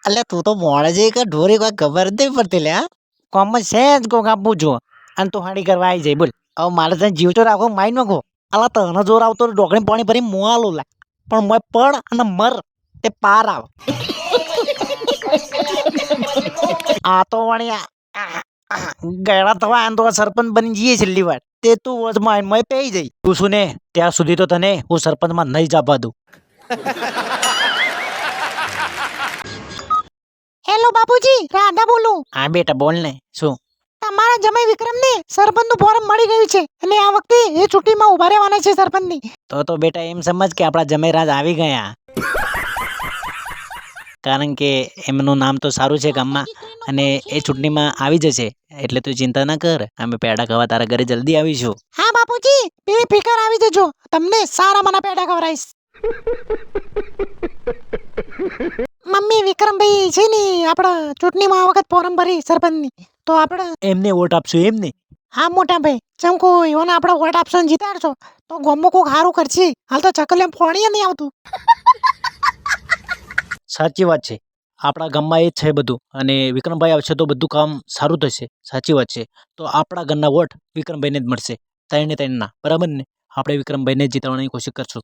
એટલે તું તો મોડે જઈ કે ઢોરી કોઈ ખબર જ નહીં પડતી લે હા કોમમાં સેજ કોક આપું છું અને તું હાડી કરવા આવી જાય બોલ હવે મારે તને જીવતો રાખો માઈ નાખો અલા તને જોર આવતો ઢોકળી પાણી ભરી મું આલું લા પણ મોય પડ અને મર તે પાર આવ આ તો વળી ગયડા થવા આમ તો સરપંચ બની જઈએ છેલ્લી વાર તે તું વચમાં આઈને મય પેઈ જઈ તું શું ને ત્યાં સુધી તો તને હું સરપંચમાં નહીં જાપા દઉં હેલો બાપુજી, રાધા બોલું. હા બેટા બોલ ને શું તમારા જમાઈ વિક્રમને સરપંચનું ફોરમ મળી ગયું છે અને આ વખતે એ ચૂંટણીમાં ઉભા રહેવાના છે સરપંચની. તો બેટા એમ સમજ કે આપણા જમેરાજ આવી ગયા કારણ કે એમનું નામ તો સારું છે ગામમાં અને એ ચૂંટણીમાં આવી જશે એટલે તું ચિંતા ના કર અમે પેડા ખાવા તારા ઘરે જલ્દી આવીશું હા બાપુજી, બેફિકર આવી જજો, તમને સારા મના પેડા ખવડાવીશ. મમ્મી વિક્રમભાઈ છે ને આપણા ચૂંટણીમાં આ વખત ફોરમ ભરી સરપંચની તો આપણે એમને વોટ આપશું એમને હા મોટા ભાઈ ચમકો એઓને આપણે વોટ આપશો ને જીતાડશો તો ગોમો કોક સારું કરશે. હાલ તો ચકલે ફોણી નહીં આવતું. સાચી વાત છે આપણા ગામમાં એ જ છે બધું અને વિક્રમભાઈ આવશે તો બધું કામ સારું થશે સાચી વાત છે તો આપણા ઘરના વોટ વિક્રમભાઈને જ મળશે ત્રણે ત્રણના બરાબર ને આપણે વિક્રમભાઈને જ જીતાડવાની કોશિશ કરશું